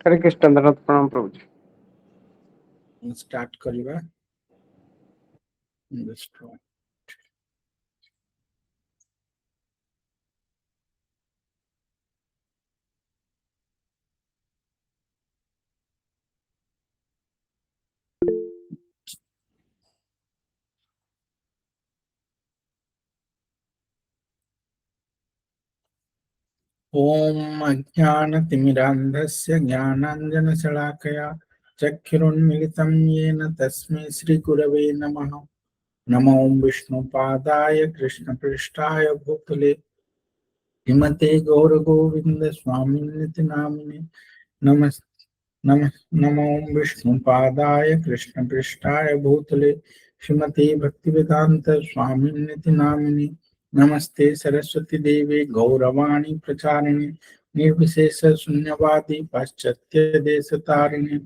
हरे कृष्ण दंडवत प्रणाम प्रभु जी। स्टार्ट करिबा। ओम अज्ञानतिमिरान्धस्य ज्ञानाञ्जनशलाकया चक्षुरुन्मिलितं येन तस्मै श्रीगुरवे नमः। नमो विष्णुपादाय कृष्णपृष्ठाय भूतले श्रीमते गौरगोविन्द स्वामिनिति नामिने नमो विष्णुपादाय कृष्णपृष्ठाय भूतले श्रीमते भक्तिवेदांत स्वामिनिति नामिने नमस्ते सरस्वती देवे गौरवाणी प्रचारिणे निर्विशेष शून्यवादी पाश्चात्य देशतारिणे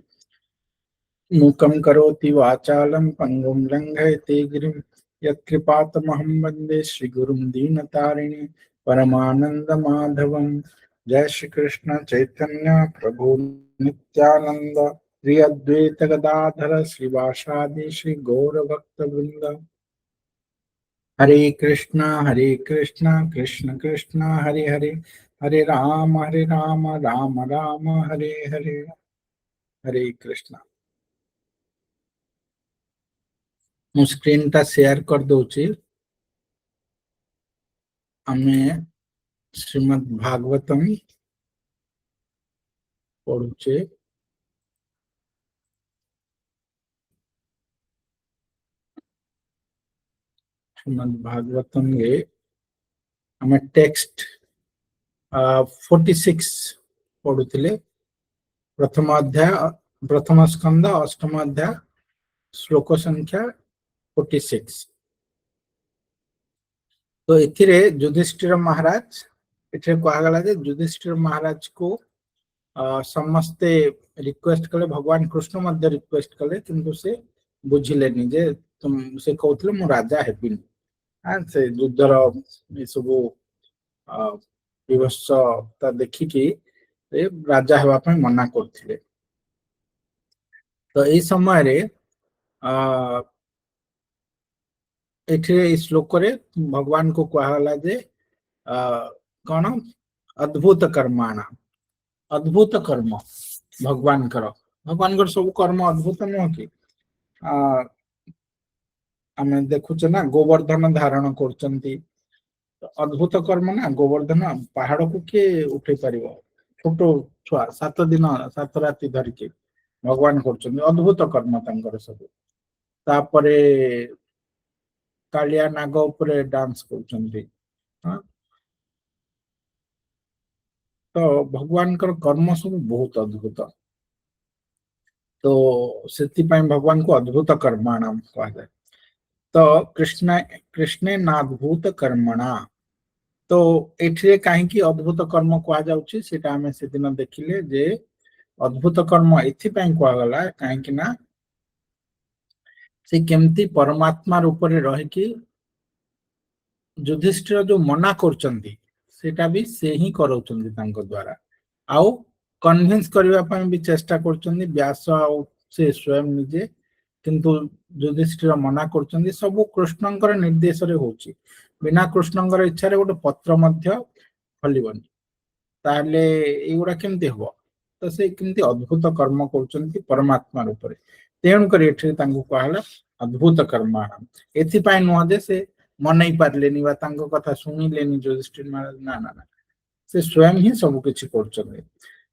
मूकं करोति वाचालं पंगुं लंघयते गिरिं यत्कृपातमहं वन्दे श्रीगुरुं दीनतारिणे परमानंद माधवं। जय श्री कृष्ण चैतन्य प्रभु नित्यानंद श्री अद्वैत गदाधर श्रीवासादि श्री गौर भक्त वृंद। हरे कृष्णा कृष्ण कृष्ण हरे हरे हरे राम राम राम हरे हरे। हरे कृष्णा। मु स्क्रीन टा शेयर कर दोची। आमे श्रीमद् भागवतम पढ़ुचे। श्रीमद् भागवतम रे आमे टेक्स्ट 46 पढ़ुथिले। प्रथम अध्याय प्रथम स्कंद अष्टम अध्याय श्लोक संख्या 46। तो एथिरे युधिष्ठिर महाराज एथे कहगला जे युधिष्ठिर महाराज को समस्ते रिक्वेस्ट कले, भगवान कृष्ण मध्य रिक्वेस्ट कले, किंतु से बुझिलेनी जे तुम से कहउतले मु राजा हेबिनी। से युद्धर ए सब विवशता देखि कि राजा हेबा पय मना करथिले। तो ए समय रे एठे श्लोक रे भगवान को कहला जे कौन अद्भुत कर्माणा, अद्भुत कर्म भगवान कर सब कर्म अद्भुत नुह कि आमे देखुचे ना गोवर्धन धारण करचंती, अद्भुत कर्म ना। गोवर्धन पहाड़ को किए उठे पारिबो, छोट छुआ 7 दिन 7 राति धरिके भगवान करचंती अद्भुत कर्म तांकर सब। तापरे कालिया नाग उपरे डांस करचंती। तो भगवान कर कर्म सब बहुत अद्भुत। तो सेति पय भगवान को अद्भुत कर्माणाम कहा जाए। तो कृष्णे नाद्भुत कर्मणा। तो एठिरे काहे कि अद्भुत कर्म कहा जाउची सेटा हमें से दिन देखिले जे अद्भुत कर्म एथि पय कहा गला काहे कि ना से केमती परमात्मा रूप रे रहि कि युधिष्ठिर जो मना करचंती सेटा भी से ही करौचंती तांको द्वारा। आउ कन्विंस करबा पय भी चेष्टा करचंती व्यास आउ से स्वयं निजे, किंतु युधिष्ठिर मना करचंती। सब कृष्णंकर निर्देश रे होची, बिना कृष्णंकर इच्छा रे गोटे पत्र मध्य फलिबनी। ताले एगुडा केमती हबो? तो से केमती अद्भुत कर्म करचंती परमात्मा रूप रे। तेणु कर एठे तांको कहला अद्भुत कर्माणाम। एथि पय नुह जे से मनै पारलेनी बा तांको कथा सुनिलेनी युधिष्ठिर महाराज, ना ना ना, से स्वयं ही सब किछि करचंती।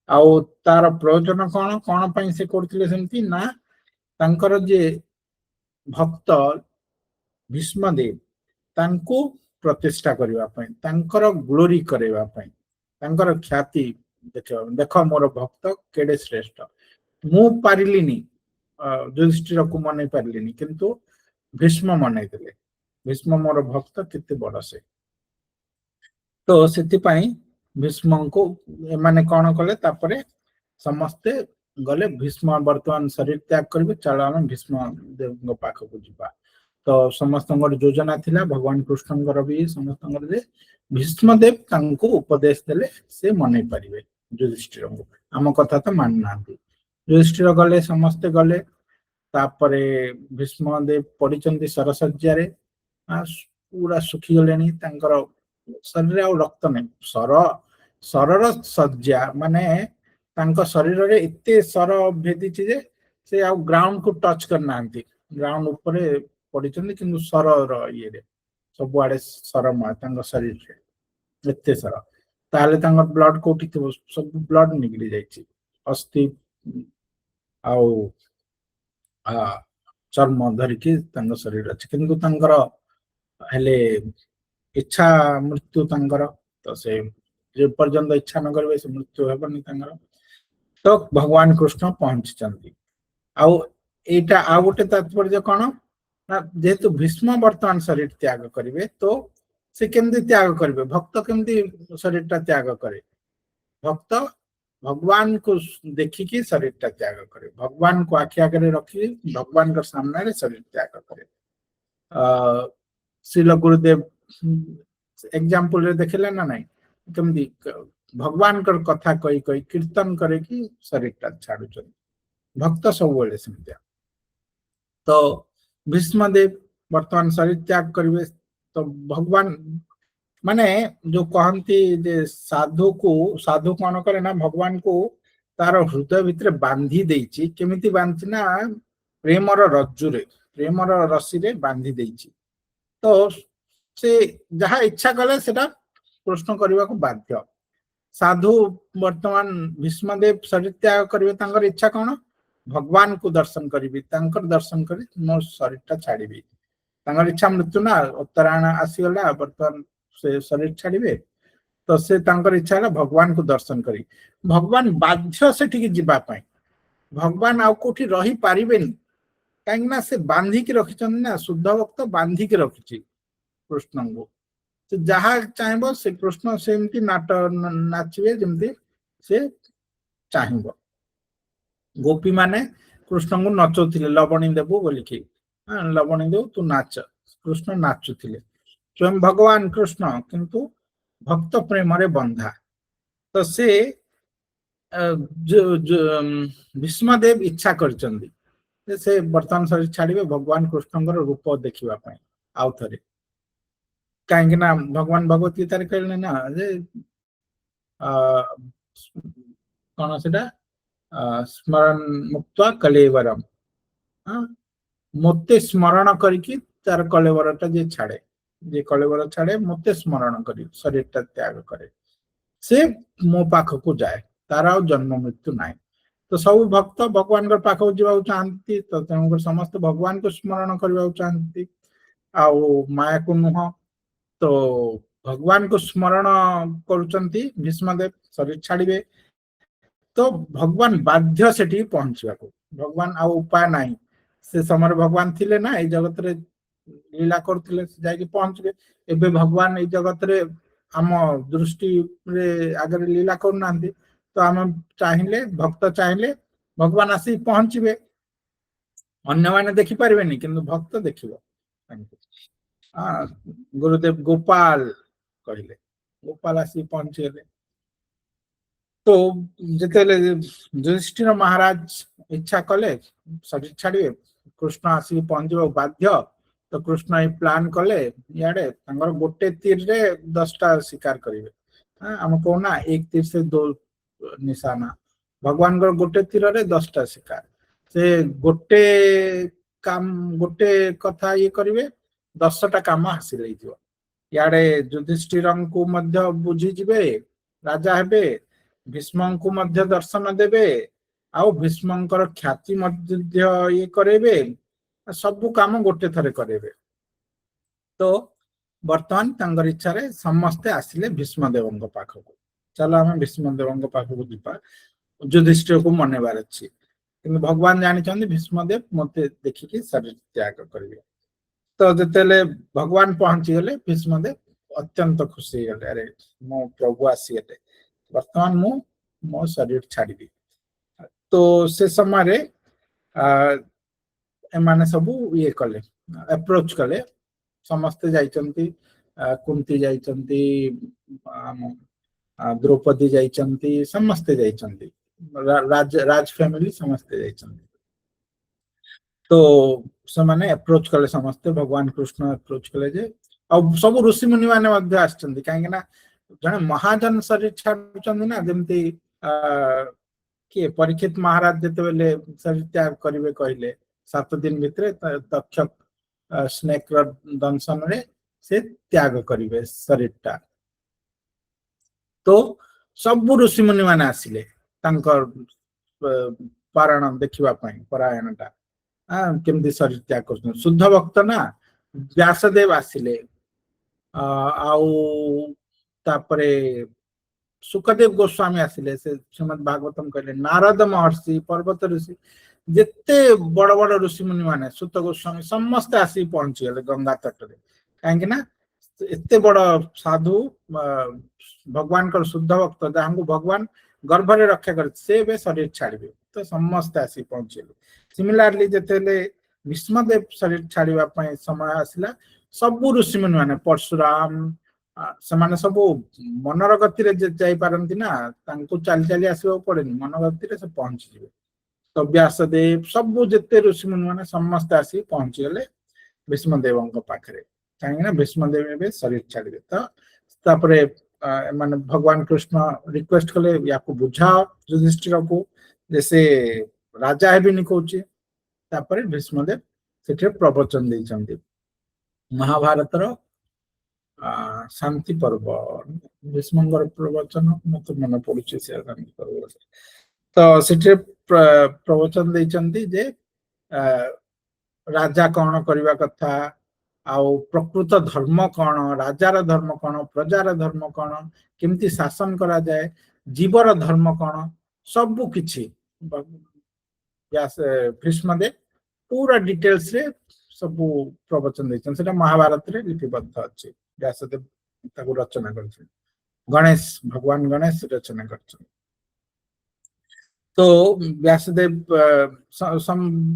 आउ तार प्रयोजन कौन कौन पय से करथिले सेमती ना तांकर जे भक्त भीष्मदेव तांको प्रतिष्ठा करबा पय, तांकर ग्लोरी करबा पय, तांकर ख्याति देखो मोर भक्त केडे श्रेष्ठ। मु पारिलिनी युधिष्ठिर को मनै पारिलिनी, किंतु भीष्म मनै देले। भीष्म मोर भक्त केते बड़ से। तो सेति पय भीष्म को माने कौन कले, तापरे समस्ते गले भीष्म वर्तमान शरीर त्याग करिवे, चलो हम भीष्म देव पाख को जिबा। तो समस्त योजना थिला भगवान कृष्णंकर भी समस्त भीष्म देव तांको उपदेश देले से मनै पारिवे युधिष्ठिर को। आम कथा तो मान ना युधिष्ठिर गले समस्ते गले तापरे भीष्मदेव पड़िचंती सरसज्जा पूरा सुखी गले शरीर आ रक्त नहीं सरर सज्जा माने शरीर रे एते सर भेदी जे से आ ग्राउंड को टच करना ग्राउंड ऊपर पड़िचंती किंतु सरर ये सब आड़े सरमय शरीर रे एते सर ताले ब्लड कोठी सब ब्लड निकली जाइए अस्थि आउ चर्म धरिकी शरीर अच्छे किंतु हेले इच्छा मृत्यु तो से जे पर्यंत इच्छा न करेंगे से मृत्यु हेबनी तो भगवान कृष्ण पहुंची आईटा आ गोटे तात्पर्य कौन ना जेहेतु भीष्म वर्तमान शरीर त्याग करेंगे तो से केमती त्याग करेंगे भक्त केमती शरीर टा त्याग करे भक्त भगवान को देखिकी शरीर टा त्याग करे भगवान को आखि आगे रखी भगवान के सामने शरीर त्याग करे श्रील गुरुदेव एग्जाम्पल रे देखले ना नहीं केमती भगवान कर कथा कही कही कीर्तन करे कि शरीर टा छाड़ू भक्त सब बेले सेमतिया तो भीष्मदेव वर्तमान शरीर त्याग करेंगे तो भगवान माने जो कहती जे साधु कौन करे ना भगवान को तार हृदय भितर बांधी देइछि केमिति बांधी ना प्रेमर रज्जुरे प्रेमर रस्सी रे बांधी देइछि तो से जहाँ इच्छा कले सेटा प्रश्न करने को बाध्य साधु वर्तमान भीष्मदेव शरीर त्याग करेंगे तांकर इच्छा कौन भगवान को दर्शन करी दर्शन करी मो शरीर टा छाड़ी इच्छा मृत्यु ना उत्तरायण आसीगला वर्तमान से शरीर छाड़े तो से इच्छा है भगवान को दर्शन करी भगवान बाध्य से जीवाई भगवान आउ कोठी रही पारिबेनी कहीं से बांधिक रखी ना शुद्ध भक्त बांधिक रखी कृष्ण को तो जहाँ चाहब से कृष्ण सेमती नाचे जमती से चाहब गोपी माने कृष्ण को नचौले लवणी देबू बोलिकी लवणी देव तू नाच कृष्ण नाचुले स्वयं भगवान कृष्ण किंतु भक्त प्रेम रे बंधा तो से भीष्मदेव इच्छा करचंदी से वर्तमान शरीर छाड़िबे भगवान कृष्ण रूप देखा आउ थे कहीं भगवान भगवत गीता कहले ना जे कौन से स्मरण मुक्त कलेवरम मते स्मरण करके तार कलेवरटा जे छाड़े जे कलेवर छाड़े मते स्मरण कर शरीर टा त्याग करे से मो पाख को जाए तार आ जन्म मृत्यु ना तो सब भक्त भगवान पाख जावा चाहती तो तेणुकर समस्त भगवान को स्मरण करने चाहती आउ माया को नुह तो भगवान को स्मरण करुचंती भीष्मदेव शरीर छाड़े तो भगवान बाध्य से पहुंचवा भगवान आ उपाय नहीं से समय भगवान थिले ना ये जगत रे लीला करथिले जाके पहुंचबे एबे भगवान ये जगत रे आम दृष्टि रे आगे लीला करना तो आम चाहिए भक्त चाहिए भगवान आसी पहुंचबे अन्य माने देखि पारबेनी किंतु भक्त देखिबो गुरुदेव गोपाल कहले गोपाल आसी पहुंचले तो जिते युधिष्ठिर महाराज इच्छा कले शरीर छाड़े कृष्ण आसिक पहुंचे बाध्य तो कृष्ण ये प्लान कले इे गोटे तीर रे 10टा शिकार करेंगे आम कहना एक तीर से 2 निशाना भगवान गोटे तीर रे 10टा शिकार से गोटे काम गोटे कथा ये करेंगे 10टा काम हासिल इे युधिष्ठिर को बुझीजे राजा हेबे भीष्म को मध्य दर्शन देवे आउ भीष्मंकर ख्याति मध्य ये करेबे सबु काम गोटे थरे करेबे तो वर्तमान तांगर इच्छा रे समस्ते आसिले भीष्मदेव पाख को चलो आम भीष्मदेव पाख को जीपा युधिष्ठिर को मनेबार अच्छी कि भगवान जानी भीष्मदेव मत देखिकी शरीर त्याग करेंगे तो जिते भगवान पहुंची गले भीष्मदेव अत्यंत खुशी गले अरे मो प्रभु आसीगले वर्तमान मो शरीर छाड़ी तो से समय एमाने सबू ये कले अप्रोच कले समस्ते जाइचंती कुंती जाइचंती द्रौपदी जाइचंती समस्ते जाइचंती ରାଜ ଫ୍ୟାମିଲି ସମସ୍ତେ ଯାଇଛନ୍ତି। ତ ସେମାନେ ଆପ୍ରୋଚ କଲେ, ସମସ୍ତେ ଭଗବାନ କୃଷ୍ଣ ଆପ୍ରୋଚ କଲେ ଯେ, ଆଉ ସବୁ ଋଷିମୁନି ମାନେ ମଧ୍ୟ ଆସିଛନ୍ତି, କାହିଁକି ନା ଜଣେ ମହାଜନ ଶରୀର ଛାଡୁଛନ୍ତି ନା, ଯେମିତି କିଏ ପରୀକ୍ଷିତ ମହାରାଜ ଯେତେବେଳେ ଶରୀର ତ୍ୟାଗ କରିବେ କହିଲେ 7 ଦିନ ଭିତରେ ତକ୍ଷକ ସ୍ନେକ ର ଦଂଶନରେ ସେ ତ୍ୟାଗ କରିବେ ଶରୀରଟା। ତ ସବୁ ଋଷିମୁନି ମାନେ ଆସିଲେ ତାଙ୍କର ପାରାୟଣ ଦେଖିବା ପାଇଁ, ପରାୟଣଟା କେମିତି ଶରୀର ତ୍ୟାଗ କରୁଛନ୍ତି। ଶୁଦ୍ଧ ଭକ୍ତ ନା, ବ୍ୟାସଦେବ ଆସିଲେ, ଆଉ ତାପରେ ସୁଖଦେବ ଗୋସ୍ୱାମୀ ଆସିଲେ, ସେ ଶ୍ରୀମଦ୍ ଭାଗବତମ କହିଲେ, ନାରଦ ମହର୍ଷି, ପର୍ବତ ଋଷି, ଯେତେ ବଡ ବଡ ଋଷିମୁନି ମାନେ, ସୁତ ଗୋସ୍ୱାମୀ ସମସ୍ତେ ଆସିକି ପହଞ୍ଚିଗଲେ ଗଙ୍ଗା ତଟରେ। କାହିଁକି ନା ଏତେ ବଡ ସାଧୁ, ଭଗବାନଙ୍କର ଶୁଦ୍ଧ ଭକ୍ତ, ଯାହାଙ୍କୁ ଭଗବାନ ଗର୍ଭରେ ରକ୍ଷା କରିଛି, ସେ ଏବେ ଶରୀର ଛାଡିବେ, ତ ସମସ୍ତେ ଆସିକି ପହଞ୍ଚିଲେ। ସିମିଲାରଲି ଯେତେବେଳେ ଭୀଷ୍ମଦେବ ଶରୀର ଛାଡିବା ପାଇଁ ସମୟ ଆସିଲା, ସବୁ ଋଷିମୁନି ମାନେ, ପରଶୁରାମ, ସେମାନେ ସବୁ ମନର ଗତିରେ ଯାଇପାରନ୍ତି ନା, ତାଙ୍କୁ ଚାଲି ଚାଲି ଆସିବାକୁ ପଡେନି, ମନ ଗତିରେ ସେ ପହଞ୍ଚିଯିବେ। ତ ବ୍ୟାସଦେବ, ସବୁ ଯେତେ ଋଷିମୁନି ମାନେ ସମସ୍ତେ ଆସିକି ପହଞ୍ଚିଗଲେ ଭୀଷ୍ମଦେବଙ୍କ ପାଖରେ, କାହିଁକି ନା ଭୀଷ୍ମଦେବ ଏବେ ଶରୀର ଛାଡିବେ। ତ ତାପରେ ମାନେ ଭଗବାନ କୃଷ୍ଣ ରିକ୍ୱେଷ୍ଟ କଲେ, ୟାକୁ ବୁଝାଅ ଯୁଧିଷ୍ଠିରକୁ ଯେ ସେ ରାଜା ହେବିନି କହୁଛି। ତାପରେ ଭୀଷ୍ମଦେବ ସେଠି ପ୍ରବଚନ ଦେଇଛନ୍ତି, ମହାଭାରତର ଶାନ୍ତି ପର୍ବ, ଭୀଷ୍ମଙ୍କର ପ୍ରବଚନ ମତେ ମନେ ପଡୁଛି ସେ ଶାନ୍ତି ପର୍ବ। ତ ସେଠି ପ୍ରବଚନ ଦେଇଛନ୍ତି ଯେ ରାଜା କଣ କରିବା କଥା, ଆଉ ପ୍ରକୃତ ଧର୍ମ କଣ, ରାଜାର ଧର୍ମ କଣ, ପ୍ରଜାର ଧର୍ମ କଣ, କେମିତି ଶାସନ କରାଯାଏ, ଜୀବର ଧର୍ମ କଣ, ସବୁ କିଛି ଭୀଷ୍ମଦେବ ପୁରା ଡିଟେଲ୍ସ ରେ ସବୁ ପ୍ରବଚନ ଦେଇଛନ୍ତି। ସେଟା ମହାଭାରତରେ ଲିପିବଦ୍ଧ ଅଛି, ବ୍ୟାସଦେବ ତାକୁ ରଚନା କରିଛନ୍ତି, ଗଣେଶ, ଭଗବାନ ଗଣେଶ ରଚନା କରିଛନ୍ତି। ତ ବ୍ୟାସଦେବ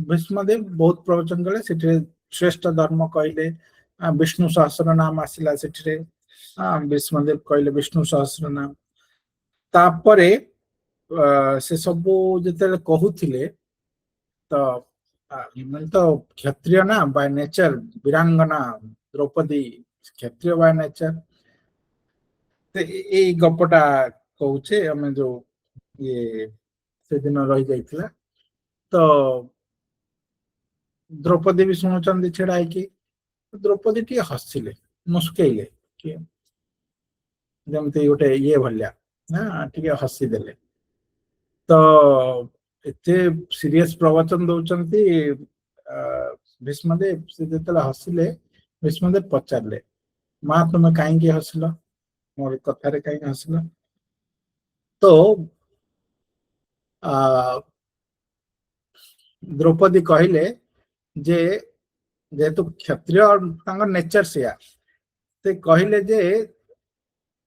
ଭୀଷ୍ମଦେବ ବହୁତ ପ୍ରବଚନ କଲେ, ସେଠିରେ ଶ୍ରେଷ୍ଠ ଧର୍ମ କହିଲେ, ବିଷ୍ଣୁ ସହସ୍ର ନାମ ଆସିଲା ସେଠିରେ, ଭୀଷ୍ମଦେବ କହିଲେ ବିଷ୍ଣୁ ସହସ୍ର ନାମ। ତାପରେ ସେ ସବୁ ଯେତେବେଳେ କହୁଥିଲେ, ତ ମାନେ ତ କ୍ଷତ୍ରିୟ ନା ବାଇ ନେଚର, ବୀରାଙ୍ଗନା ଦ୍ରୌପଦୀ କ୍ଷତ୍ରିୟ ବାଇ ନେଚର। ଏଇ ଗପଟା କହୁଛେ, ଆମେ ଯୋଉ ଇଏ ସେଦିନ ରହିଯାଇଥିଲା, ତ ଦ୍ରୌପଦୀ ବି ଶୁଣୁଛନ୍ତି ଛିଡା ହେଇକି। ଦ୍ରୌପଦୀ ଟିକେ ହସିଲେ, ମୁସ୍କେଇଲେ, ଯେମିତି ଗୋଟେ ଇଏ ଭଳିଆ, ଟିକେ ହସିଦେଲେ। ତ ଏତେ ସିରିୟସ ପ୍ରବଚନ ଦଉଛନ୍ତି ଭୀଷ୍ମଦେବ, ସେ ଯେତେବେଳେ ହସିଲେ, ଭୀଷ୍ମଦେବ ପଚାରିଲେ, ମା ତୁମେ କାହିଁକି ହସିଲ, ମୋର କଥାରେ କାହିଁକି ହସିଲ? ତ ଦ୍ରୌପଦୀ କହିଲେ ଯେ ଯେହେତୁ କ୍ଷତ୍ରିୟ ତାଙ୍କର ନେଚର ସେୟା, ସେ କହିଲେ ଯେ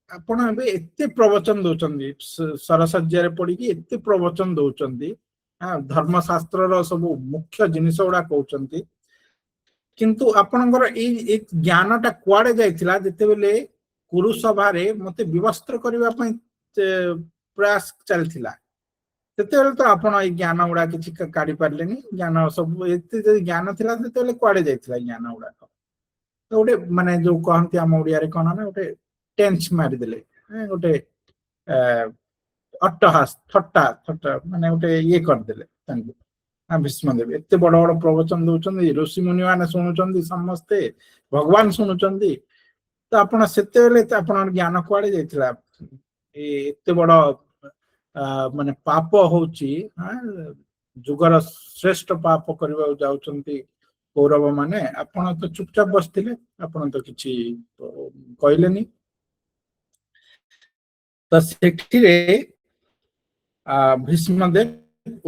ଆପଣ ଏବେ ଏତେ ପ୍ରବଚନ ଦଉଛନ୍ତି, ସରସଜ୍ଜାରେ ପଡିକି ଏତେ ପ୍ରବଚନ ଦଉଛନ୍ତି, ଧର୍ମଶାସ୍ତ୍ରର ସବୁ ମୁଖ୍ୟ ଜିନିଷ ଗୁଡା କହୁଛନ୍ତି, କିନ୍ତୁ ଆପଣଙ୍କର ଏଇ ଜ୍ଞାନଟା କୁଆଡେ ଯାଇଥିଲା ଯେତେବେଳେ କୁରୁସଭାରେ ମତେ ବିବସ୍ତ୍ର କରିବା ପାଇଁ ପ୍ରୟାସ ଚାଲିଥିଲା? ସେତେବେଳେ ତ ଆପଣ ଏଇ ଜ୍ଞାନ ଗୁଡା କିଛି କାଢି ପାରିଲେନି, ଜ୍ଞାନ ସବୁ ଏତେ ଯଦି ଜ୍ଞାନ ଥିଲା ସେତେବେଳେ କୁଆଡେ ଯାଇଥିଲା ଜ୍ଞାନ ଗୁଡାକ? ତ ଗୋଟେ ମାନେ ଯୋଉ କହନ୍ତି ଆମ ଓଡିଆରେ କଣ ନା, ଗୋଟେ ଟେନ୍ସ ମାରିଦେଲେ, ଗୋଟେ ଅଟ୍ଟହାସ, ଥଟ୍ଟା ଥଟ୍ଟା, ମାନେ ଗୋଟେ ଇଏ କରିଦେଲେ ତାଙ୍କୁ। ଭୀଷ୍ମଦେବ ଏତେ ବଡ ବଡ ପ୍ରବଚନ ଦଉଛନ୍ତି, ଋଷିମୁନି ମାନେ ଶୁଣୁଛନ୍ତି, ସମସ୍ତେ ଭଗବାନ ଶୁଣୁଛନ୍ତି, ତ ଆପଣ ସେତେବେଳେ ଆପଣଙ୍କର ଜ୍ଞାନ କୁଆଡେ ଯାଇଥିଲା? ଏତେ ବଡ ମାନେ ପାପ ହଉଛି, ଯୁଗର ଶ୍ରେଷ୍ଠ ପାପ କରିବାକୁ ଯାଉଛନ୍ତି କୌରବ ମାନେ, ଆପଣ ତ ଚୁପଚାପ ବସିଥିଲେ, ଆପଣ ତ କିଛି କହିଲେନି। ତ ସେଠିରେ ଭୀଷ୍ମଦେବ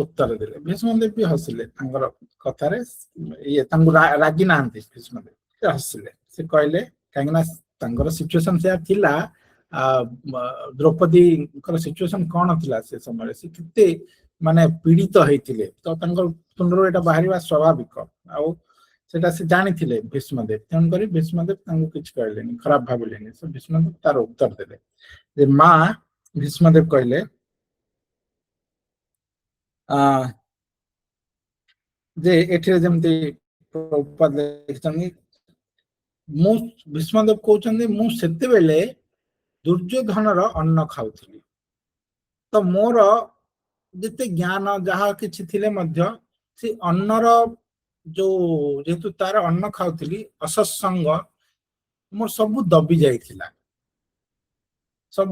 ଉତ୍ତର ଦେଲେ, ଭୀଷ୍ମଦେବ ବି ହସିଲେ ତାଙ୍କର କଥାରେ, ଇଏ ତାଙ୍କୁ ରାଗି ନାହାନ୍ତି ଭୀଷ୍ମଦେବ, ହସିଲେ। ସେ କହିଲେ, କାହିଁକି ନା ତାଙ୍କର ସିଚୁଏସନ ସେୟା ଥିଲା, ଦ୍ରୌପଦୀଙ୍କର ସିଚୁଏସନ କଣ ଥିଲା ସେ ସମୟରେ, ସେ କେତେ ମାନେ ପୀଡିତ ହେଇଥିଲେ, ତ ତାଙ୍କର ତୁଣ୍ଡରୁ ଏଇଟା ବାହାରିବା ସ୍ୱାଭାବିକ, ଆଉ ସେଟା ସେ ଜାଣିଥିଲେ ଭୀଷ୍ମଦେବ, ତେଣୁକରି ଭୀଷ୍ମଦେବ ତାଙ୍କୁ କିଛି କହିଲେନି, ଖରାପ ଭାବିଲେନି। ଭୀଷ୍ମଦେବ ତାର ଉତ୍ତର ଦେଲେ ଯେ, ମା, ଭୀଷ୍ମଦେବ କହିଲେ ଯେ ଏଠିରେ ଯେମିତି ପ୍ରଭୁପାଦ ଲେଖିଛନ୍ତି, ମୁଁ ଭୀଷ୍ମଦେବ କହୁଛନ୍ତି ମୁଁ ସେତେବେଳେ ଦୁର୍ଯ୍ୟୋଧନର ଅନ୍ନ ଖାଉଥିଲି, ତ ମୋର ଯେତେ ଜ୍ଞାନ ଯାହା କିଛି ଥିଲେ ମଧ୍ୟ ସେ ଅନ୍ନର ଯୋଉ ଯେହେତୁ ତାର ଅନ୍ନ ଖାଉଥିଲି ଅସତ୍ସଙ୍ଗ ମୋର ସବୁ ଦବି ଯାଇଥିଲା। ସବୁ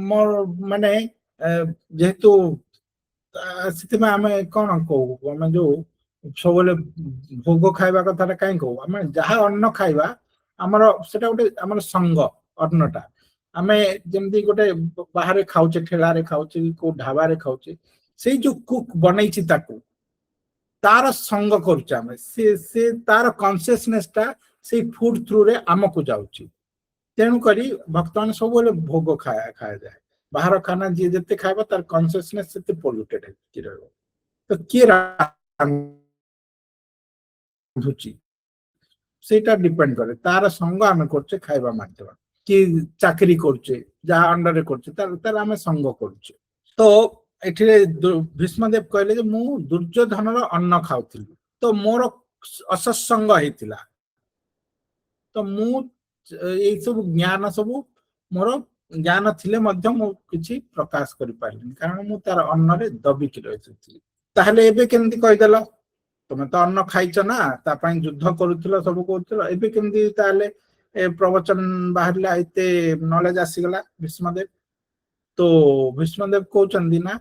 ମୋର ମାନେ ଯେହେତୁ ସେଥିପାଇଁ ଆମେ କଣ କହୁ, ଆମେ ଯୋଉ ସବୁବେଳେ ଭୋଗ ଖାଇବା କଥାଟା କାହିଁ କହୁ, ଆମେ ଯାହା ଅନ୍ନ ଖାଇବା ଆମର ସେଟା ଗୋଟେ ଆମର ସଙ୍ଗ ଅନ୍ନଟା। ଆମେ ଯେମିତି ଗୋଟେ ବାହାରେ ଖାଉଛେ, ଠେଳାରେ ଖାଉଛେ, କୋଉ ଢାବାରେ ଖାଉଛେ, ସେଇ ଯୋଉ କୁକ୍ ବନେଇଛି ତାକୁ ତାର ସଙ୍ଗ କରୁଛେ ଆମେ, ସେ ତାର କନସିୟସନେସ ଟା ସେଇ ଫୁଡ ଥ୍ରୁରେ ଆମକୁ ଯାଉଛି। ତେଣୁକରି ଭକ୍ତମାନେ ସବୁବେଳେ ଭୋଗ ଖାଆଯାଏ। ବାହାର ଖାନା ଯିଏ ଯେତେ ଖାଇବ ତାର କନସିୟସନେସ ସେତେ ପଲ୍ୟୁଟେଡ ହେଇକି ରହିବ। ତ କିଏ ରାନ୍ଧୁଛି ସେଇଟା ଡିପେଣ୍ଡ କରେ, ତାର ସଙ୍ଗ ଆମେ କରୁଛେ ଖାଇବା ମାଧ୍ୟମ, କି ଚାକିରି କରୁଛେ ଯାହା ଅଣ୍ଡରରେ କରୁଛେ ତାର ଆମେ ସଙ୍ଗ କରୁଛେ। ତ ଏଠିରେ ଭୀଷ୍ମଦେବ କହିଲେ ଯେ ମୁଁ ଦୁର୍ଯ୍ୟୋଧନର ଅନ୍ନ ଖାଉଥିଲି, ତ ମୋର ଅସତ୍ସଙ୍ଗ ହେଇଥିଲା, ତ ମୁଁ ଏଇ ସବୁ ଜ୍ଞାନ ସବୁ ମୋର ଜ୍ଞାନ ଥିଲେ ମଧ୍ୟ ମୁଁ କିଛି ପ୍ରକାଶ କରିପାରିଲିନି, କାରଣ ମୁଁ ତାର ଅନ୍ନରେ ଦବିକି ରହିଥିଲି। ତାହେଲେ ଏବେ କେମିତି କହିଦେଲ, ତମେ ତ ଅନ୍ନ ଖାଇଛ ନା, ତା ପାଇଁ ଯୁଦ୍ଧ କରୁଥିଲ, ସବୁ କରୁଥିଲ, ଏବେ କେମିତି ତାହେଲେ ଏ ପ୍ରବଚନ ବାହାରିଲା, ଏତେ ନଲେଜ ଆସିଗଲା ଭୀଷ୍ମଦେବ? ତ ଭୀଷ୍ମଦେବ କହୁଛନ୍ତି ନା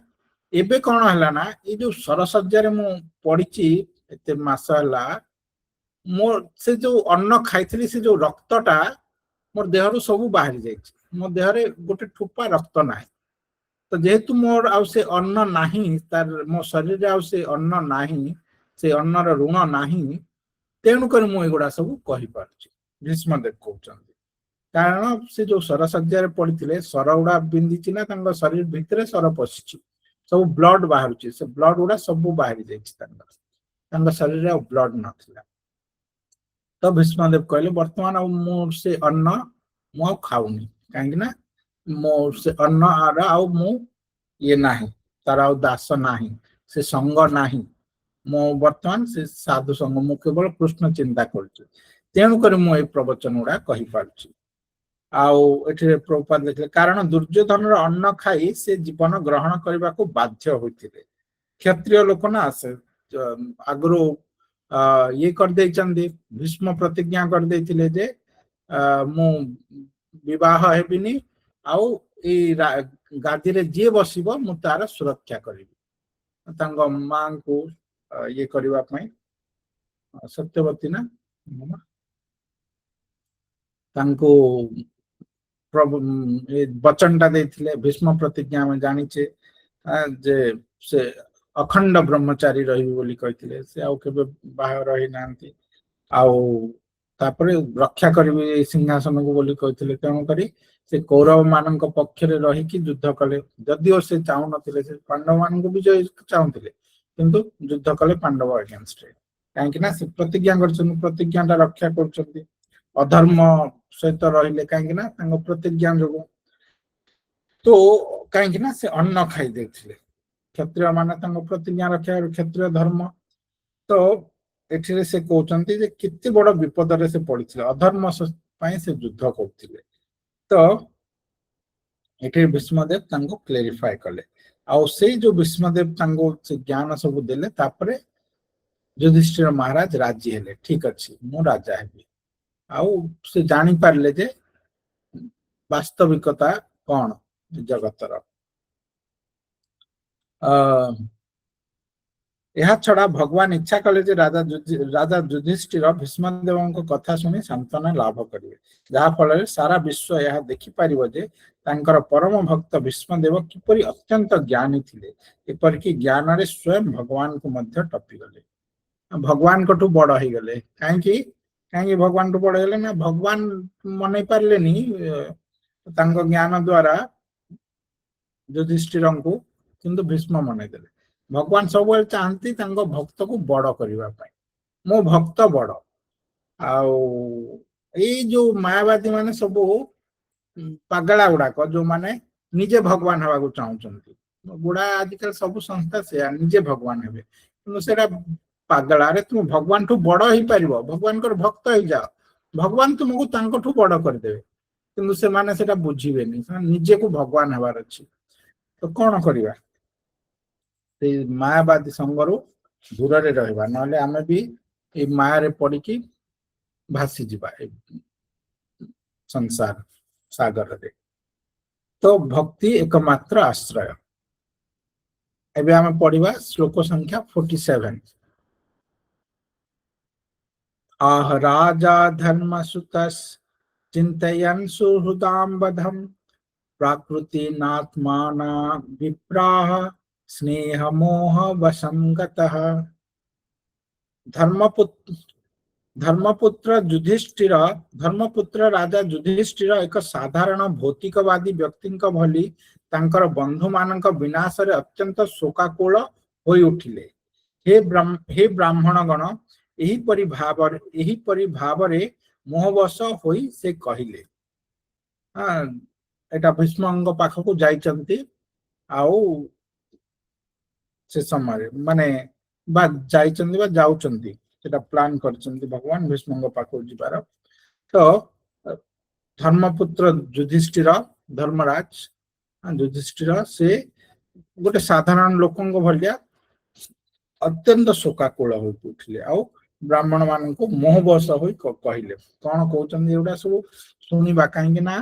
ଏବେ କଣ ହେଲା ନା, ଏଇ ଯୋଉ ସରସଜ୍ଜାରେ ମୁଁ ପଡିଛି ଏତେ ମାସ ହେଲା, ମୋ ସେ ଯୋଉ ଅନ୍ନ ଖାଇଥିଲି ସେ ଯୋଉ ରକ୍ତଟା ମୋର ଦେହରୁ ସବୁ ବାହାରି ଯାଇଛି, ମୋ ଦେହରେ ଗୋଟେ ଠୋପା ରକ୍ତ ନାହିଁ। ତ ଯେହେତୁ ମୋର ଆଉ ସେ ଅନ୍ନ ନାହିଁ, ତାର ମୋ ଶରୀରରେ ଆଉ ସେ ଅନ୍ନ ନାହିଁ, ସେ ଅନ୍ନର ଋଣ ନାହିଁ, ତେଣୁକରି ମୁଁ ଏଗୁଡା ସବୁ କହିପାରୁଛି, ଭୀଷ୍ମଦେବ କହୁଛନ୍ତି। କାରଣ ସେ ଯୋଉ ସରସଜ୍ଜାରେ ପଡିଥିଲେ, ସର ଗୁଡା ବିନ୍ଧିଛି ନା ତାଙ୍କ ଶରୀର ଭିତରେ ସର ପଶିଛି, ସବୁ ବ୍ଲଡ ବାହାରୁଛି, ସେ ବ୍ଲଡ ଗୁଡା ସବୁ ବାହାରି ଯାଇଛି, ତାଙ୍କ ଶରୀରରେ ଆଉ ବ୍ଲଡ ନଥିଲା। ତ ଭୀଷ୍ମଦେବ କହିଲେ ବର୍ତ୍ତମାନ ଆଉ ମୁଁ ସେ ଅନ୍ନ ମୁଁ ଆଉ ଖାଉନି, କାହିଁକି ନା ମୋ ସେ ଅନ୍ନ ଆଉ ମୁଁ ଇଏ ନାହିଁ, ତାର ଆଉ ଦାସ ନାହିଁ, ସେ ସଙ୍ଗ ନାହିଁ, ମୁଁ ବର୍ତ୍ତମାନ ସେ ସାଧୁ ସଙ୍ଗ, ମୁଁ କେବଳ କୃଷ୍ଣ ଚିନ୍ତା କରୁଛି, ତେଣୁକରି ମୁଁ ଏଇ ପ୍ରବଚନ ଗୁଡା କହିପାରୁଛି। ଆଉ ଏଠିରେ ପ୍ରଭୁପାଦ ଲେଖିଲେ କାରଣ ଦୁର୍ଯ୍ୟୋଧନର ଅନ୍ନ ଖାଇ ସେ ଜୀବନ ଗ୍ରହଣ କରିବାକୁ ବାଧ୍ୟ ହୋଇଥିଲେ। କ୍ଷତ୍ରିୟ ଲୋକ ନା, ସେ ଆଗରୁ ଇଏ କରିଦେଇଛନ୍ତି, ଭୀଷ୍ମ ପ୍ରତିଜ୍ଞା କରିଦେଇଥିଲେ ଯେ ମୁଁ ବିବାହ ହେବିନି, ଆଉ ଏଇ ଗାଦିରେ ଯିଏ ବସିବ ମୁଁ ତାର ସୁରକ୍ଷା କରିବି, ତାଙ୍କ ମାଙ୍କୁ ଇଏ କରିବା ପାଇଁ। ସତ୍ୟବତୀ ନା ତାଙ୍କୁ ବଚନ ଟା ଦେଇଥିଲେ, ଭୀଷ୍ମ ପ୍ରତିଜ୍ଞା ଆମେ ଜାଣିଛେ ଯେ ସେ ଅଖଣ୍ଡ ବ୍ରହ୍ମଚାରୀ ରହିବି ବୋଲି କହିଥିଲେ, ସେ ଆଉ କେବେ ବାହା ରହିନାହାନ୍ତି, ଆଉ ତାପରେ ରକ୍ଷା କରିବି ଏଇ ସିଂହାସନକୁ ବୋଲି କହିଥିଲେ। ତେଣୁକରି ସେ କୌରବ ମାନଙ୍କ ପକ୍ଷରେ ରହିକି ଯୁଦ୍ଧ କଲେ, ଯଦିଓ ସେ ଚାହୁଁନଥିଲେ, ସେ ପାଣ୍ଡବ ମାନଙ୍କୁ ବିଜୟ ଚାହୁଁଥିଲେ, କିନ୍ତୁ ଯୁଦ୍ଧ କଲେ ପାଣ୍ଡବ ଏଗେନଷ୍ଟରେ, କାହିଁକି ନା ସେ ପ୍ରତିଜ୍ଞା କରିଛନ୍ତି, ପ୍ରତିଜ୍ଞା ଟା ରକ୍ଷା କରୁଛନ୍ତି। ଅଧର୍ମ ସହିତ ରହିଲେ କାହିଁକି ନା ତାଙ୍କ ପ୍ରତିଜ୍ଞା ଯୋଗୁଁ, ତ କାହିଁକି ନା ସେ ଅନ୍ନ ଖାଇ ଦେଇଥିଲେ, କ୍ଷତ୍ରିୟ ମାନେ ତାଙ୍କ ପ୍ରତିଜ୍ଞା ରକ୍ଷା, କ୍ଷତ୍ରିୟ ଧର୍ମ। ତ ଏଠିରେ ସେ କହୁଛନ୍ତି ଯେ କେତେ ବଡ ବିପଦରେ ସେ ପଡିଥିଲେ, ଅଧର୍ମ ପାଇଁ ସେ ଯୁଦ୍ଧ କରୁଥିଲେ। ତ ଏଠି ଭୀଷ୍ମଦେବ ତାଙ୍କୁ କ୍ଲେରିଫାଏ କଲେ, ଆଉ ସେଇ ଯୋଉ ଭୀଷ୍ମଦେବ ତାଙ୍କୁ ସେ ଜ୍ଞାନ ସବୁ ଦେଲେ, ତାପରେ ଯୁଧିଷ୍ଠିର ମହାରାଜ ରାଜି ହେଲେ, ଠିକ ଅଛି ମୁଁ ରାଜା ହେବି। ଆଉ ସେ ଜାଣିପାରିଲେ ଯେ ବାସ୍ତବିକତା କଣ ଜଗତର। ଏହା ଛଡା ଭଗବାନ ଇଚ୍ଛା କଲେ ଯେ ରାଜା ଯୁଧିଷ୍ଠିର ଭୀଷ୍ମଦେବଙ୍କ କଥା ଶୁଣି ସାନ୍ତ୍ୱନା ଲାଭ କରିବେ, ଯାହା ଫଳରେ ସାରା ବିଶ୍ୱ ଏହା ଦେଖିପାରିବ ଯେ ତାଙ୍କର ପରମ ଭକ୍ତ ଭୀଷ୍ମଦେବ କିପରି ଅତ୍ୟନ୍ତ ଜ୍ଞାନୀ ଥିଲେ, ଏପରିକି ଜ୍ଞାନରେ ସ୍ୱୟଂ ଭଗବାନଙ୍କୁ ମଧ୍ୟ ଟପିଗଲେ, ଭଗବାନଙ୍କଠୁ ବଡ ହେଇଗଲେ। କାହିଁକି କାହିଁକି ଭଗବାନଠୁ ବଡ ହେଇଗଲେ ନା, ଭଗବାନ ମନେଇ ପାରିଲେନି ତାଙ୍କ ଜ୍ଞାନ ଦ୍ଵାରା ଯୁଧିଷ୍ଠିରଙ୍କୁ, କିନ୍ତୁ ଭୀଷ୍ମ ମନେଇଦେଲେ। ଭଗବାନ ସବୁବେଳେ ଚାହାନ୍ତି ତାଙ୍କ ଭକ୍ତକୁ ବଡ କରିବା ପାଇଁ, ମୋ ଭକ୍ତ ବଡ। ଆଉ ଏଇ ଯୋଉ ମାୟାବାଦୀ ମାନେ ସବୁ ପାଗଳା ଗୁଡାକ, ଯୋଉମାନେ ନିଜେ ଭଗବାନ ହେବାକୁ ଚାହୁଁଛନ୍ତି, गुड़ा आजिकल सब संस्था से निजे भगवान हे कि सेटा पागल अरे तुम भगवान ठू बड़ ही पार भगवान भक्त हो जाओ भगवान तुमको तांको बड़ करदे किंतु से माने सेटा बुझीबेनी निजे को भगवान हबार अछि तो कौन करवा मायावादी संगरू दूर रे रहबा नले आमे भी ए माया रे पड़ी की भासी जीवा संसार सागर रे तो भक्ति एकमात्र आश्रय एबे आमे पढ़िबा श्लोक संख्या 47 आह राजा धर्मसुतस् चिंतयन् सुहृदाम्बधम् प्राकृति नात्माना विप्राह स्नेह मोह वसंगतः धर्मपुत्र धर्मपुत्र राजा युधिष्ठिर एक साधारण भौतिकवादी व्यक्ति भली तांकर बंधु मानक विनाश रे अत्यंत शोकाकुल होई उठिले हे ब्राह्मणगण एही परि भावरे मोहवश होई से कहिले एटा भीष्मंग पाखकु जाइचंती आउ से समय माने बा जाइचंती बा जाउचंती सेटा प्लान करचंती भगवान भीष्मंग पाखकु जिबार तो धर्मपुत्र युधिष्ठिर धर्मराज युधिष्ठिर से गोटे साधारण लोकंग भलिया अत्यंत शोकाकुल हो उठिले आउ ब्राह्मण मान को मोहवश हो कहले कौन कहते एगुड़ा सब शुणा कहीं ना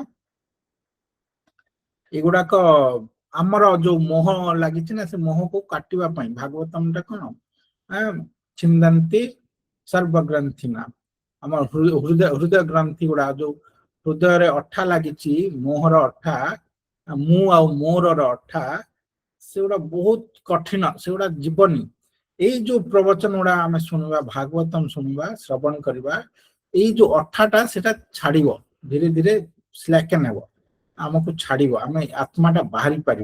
एगुड़ाक आमर जो मोह लगी ना से मोह को काटिबा पई भागवतम टा कौन छिंदंती सर्वग्रंथि ना आम हृदय ग्रंथि गुड़ा जो हृदय रे अठा लगी मोहर अठा मु आ मोर अठा से गुड़ा बहुत कठिन से गुड़ा जीवनी यही जो प्रवचन गुड़ा आम शुणा भागवतम शुणा श्रवण करवा यही जो अठाटा से छाड़ो धीरे धीरे स्लैकन हे आमको छाड़ो आम आत्माटा बाहरी पार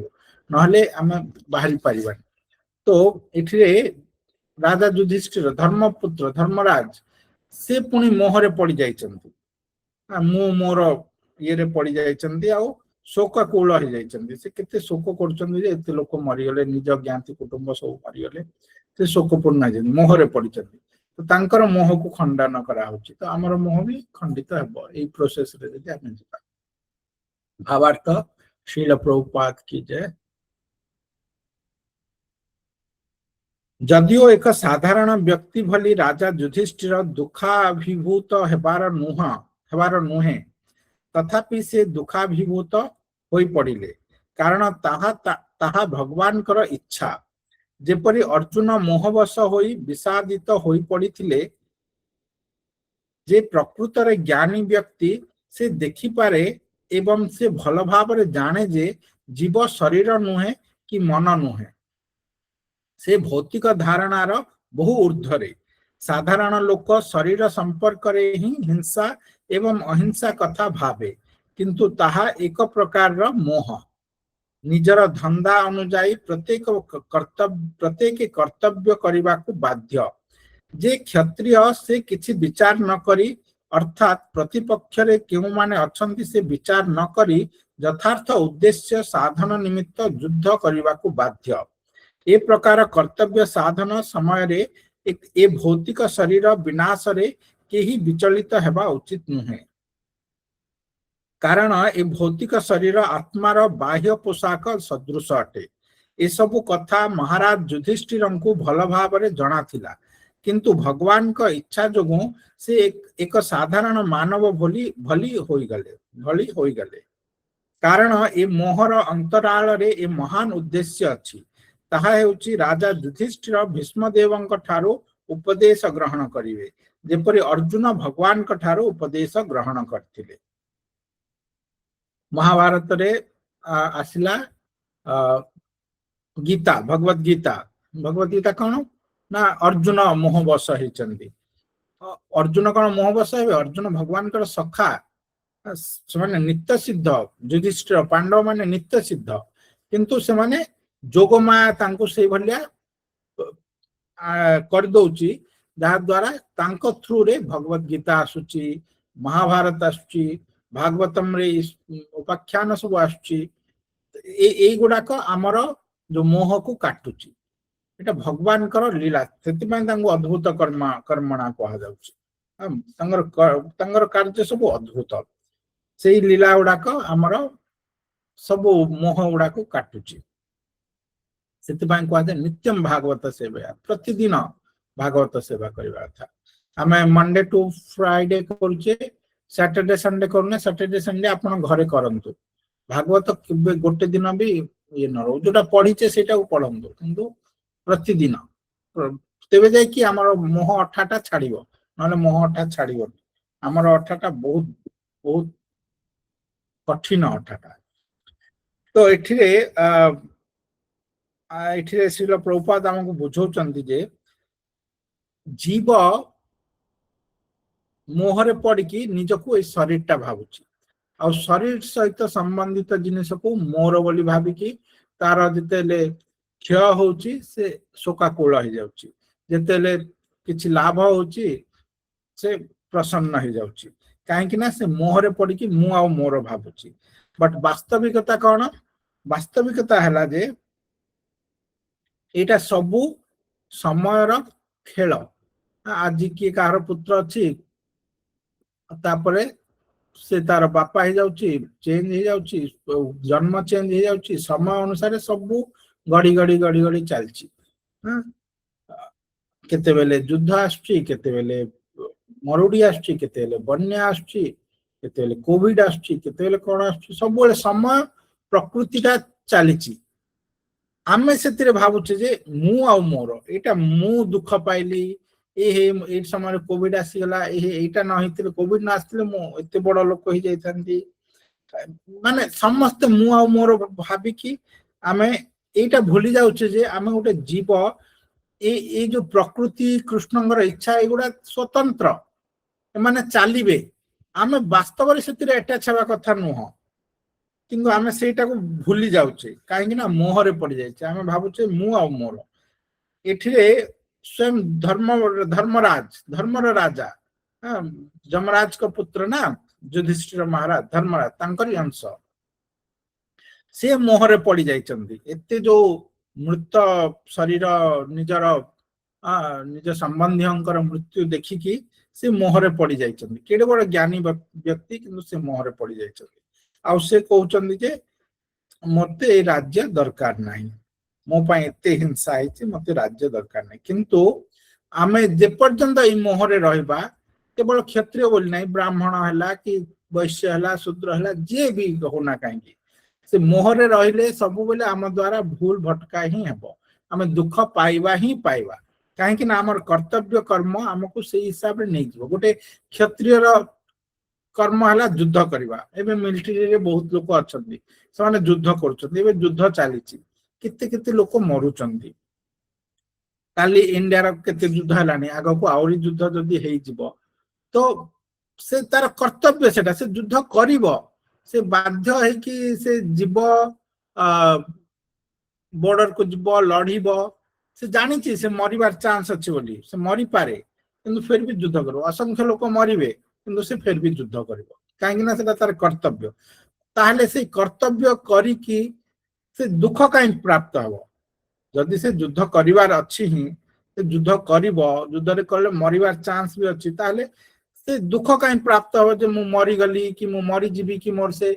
नहले आम बाहरी पार तो ये राजा युधिष्ठिर धर्मपुत्र धर्मराज से पुणी मोहरे पड़ जा मोर ये पड़ जा शोकाकुल हो जाइछन्ती से केते शोक करछन्ती जे एते लोक मरिगले निज ज्ञाति कुटुंब सब मरिगले से शोकपूर्ण जे मोहरे पड़िछन्ती तो तांकर मोह को खंडन करा होची तो हमर मोह भी खंडित हेबो एई प्रोसेस रे जे आमे जिता भावार्थ श्रील प्रभुपाद की जय जदियो एक साधारण व्यक्ति भली राजा युधिष्ठिर दुखाभिभूत हेबार नुहे तथापि से दुखाभिभूत होई पड़िले कारण ताहा भगवान कर इच्छा जेपरि अर्जुन मोहवश होई विषादित होई पड़िथिले जे प्रकृत रे ज्ञानी व्यक्ति से देखि पारे एवं से भल भाव जाने जे जीव शरीर नुहे कि मन नुहे से भौतिक धारणार बहु ऊर्ध्वरे साधारण लोक शरीर संपर्क रे ही हिंसा एवं अहिंसा कथा भावे किंतु ताहा एक प्रकार मोह निजर धंदा अनुजाई प्रत्येक कर्तव्य करने को बाध्य जे क्षत्रिय से किछि विचार न करी अर्थात प्रतिपक्ष रे केउ माने अछंती से विचार न करी यथार्थ उद्देश्य साधन निमित्त युद्ध करने को बाध्य ए प्रकार कर्तव्य साधन समय रे ए भौतिक शरीर विनाश रे केही विचलित हेबा उचित नुहे कारण ए भौतिक शरीर आत्मार बाह्य पोशाक सदृश अटे ए सबु कथा महाराज युधिष्ठिर को भल भाव जना थिला किंतु भगवान का इच्छा जोगु से एक साधारण मानव भली होई गले कारण ए मोहर अंतराल रे ए महान उद्देश्य अछि ताहा हेउची राजा युधिष्ठिर भीष्मदेवंक ठारो उपदेश ग्रहण करिवे जेपरि अर्जुन भगवान का ठारो उपदेश ग्रहण करथिले महाभारत रे आसिला गीता भगवत गीता कौन ना अर्जुन मोहवश होइचंदी अर्जुन कौन मोहवश हे अर्जुन भगवान कर सखा से नित्य सिद्ध युधिष्ठिर पांडव माने नित्य सिद्ध किंतु से माने जोगमाया तांको से भलिया कर दउची जहा द्वारा तांको थ्रू रे भगवत गीता आसुची महाभारत आसुची भागवतम रे उपाख्यान सब आसुची ए गुडाक आमर जो मोह को काटुची एटा भगवान कर लीला सेतिपय तांको अद्भुत कर्मणा कहा जाउची तांगर कार्य सब अद्भुत सेई लीला गुड़ाक आमर सब मोह गुड़ाक काटुची सेतिपय कहा जाय नित्यम भागवत सेवा प्रतिदिन भागवत सेवा करबा था आमे मंडे टू फ्राइडे करूचे सैटरडे संडे करूने सैटरडे संडे आपण घरे करंतु भागवत केबे गोटे दिन भी ये न रो जोटा पढिचे सेटा को पढंतु किंतु प्रतिदिन तेबे जाय कि हमर मोह अठाटा छाड़िबो नले मोह अठा छाड़िबो हमर अठाटा बहुत बहुत कठिन अठाटा तो एठिरे एठिरे श्रील प्रभुपाद हमकु बुझौचंती जे जीव मोहरे पड़की निजको ए शरीरटा भावुची आ शरीर सहित संबंधित जिनिस को मोर बोली भाबिकी तार जेतेले क्षय होउची से शोकाकुल हो जाउची जेतेले किछि लाभ होउची से प्रसन्न हो जाउची काहे कि ना से मोहरे पड़की मु आ मोर भाबुची बट वास्तविकता कोन वास्तविकता हला जे एटा सबु समयर खेल आज किए कार पुत्र अच्छी तापरे से तार बापा हो जाउची चेंज हो जाउची जन्म चेंज हो जाउची समय अनुसार सब गड़ी गड़ी गड़ी गड़ी चलची केते बेले युद्ध आछी केते बेले मरुड़ी आछी केते बेले बन्या आछी केते बेले कोविड आछी केते बेले कोन आछी सब बेले समय प्रकृतिटा चलीची आमे सेतिरे भाबुचे जे मु आ मोर एटा मु दुख पाइली ए समय कोविड आसीगला एटा न हितले कोविड न आसले मु एते बड़ लोक हो जाइथांती माने समस्त मु आ मोर भाबी कि आमे एटा भूली जाउचे जे आमे गोटे जीव ए जो प्रकृति कृष्णंगर इच्छा एगुडा स्वतंत्र माने चालिबे आमे वास्तव रे सेतिरे अटैच हेबा कथा नुह किंतु आमे सेटा को भूली जाउचे काहे कि ना मोहरे पड़ जाइछे आमे भाबुचे मु आ मोर एठिरे स्वयं धर्मर राजा जमराज का पुत्र ना युधिष्ठिर महाराज धर्मराज तांकरी अंश से मोहरे पड़ जाइछंती एते जो मृत शरीर निजर निज संबंधियों मृत्यु देखिकी से मोहरे पड़ जाइछंती केडे बड़ ज्ञानी व्यक्ति किंतु से मोहरे पड़ जाइछंती आ से कहउचंती जे मते राज्य दरकार नाही मो पाए एते हिंसा है मते राज्य दरकार नहीं किंतु आमे जे पर्यंत ई मोहरे रहबा केवल क्षत्रिय बोली नहीं ब्राह्मण हला कि वैश्य हला शूद्र हला जे भी होना काहे से मोहरे रहिले सब बेले आम द्वारा भूल भटका ही हेबो आमे दुख पाइबा ही पाइबा काहे कि ना हमर कर्तव्य कर्म हमको से हिसाब रे नै जिवो गोटे क्षत्रिय रो कर्म हला युद्ध करबा एबे मिलिटरी रे बहुत लोक अछंती सने युद्ध करछंती एबे युद्ध चालीची किते किते लोक मरुचंती काली इंडिया रो केते युद्ध हलानी आगो को आउरी युद्ध जदी हेई जिवो तो से तार कर्तव्य सेटा से युद्ध करिवो से बाध्य है कि से जीव बॉर्डर को जीव लड़ीबो से जानी छी से मरिबार चांस अछि बोली से मरि पारे किंतु फिर भी युद्ध करो असंख्य लोक मरिबे किंतु से फिर भी युद्ध करिवो काहे ना सेटा तार कर्तव्य ताहले से कर्तव्य करी कि से दुख काई प्राप्त हबो जदि से युद्ध करिवार अछि ही से युद्ध करिवो युद्ध रे करले मरिबार चांस भी अछि ताहले से दुख काई प्राप्त हबो जे मु मरि गली कि मु मरि जीवी कि मोर से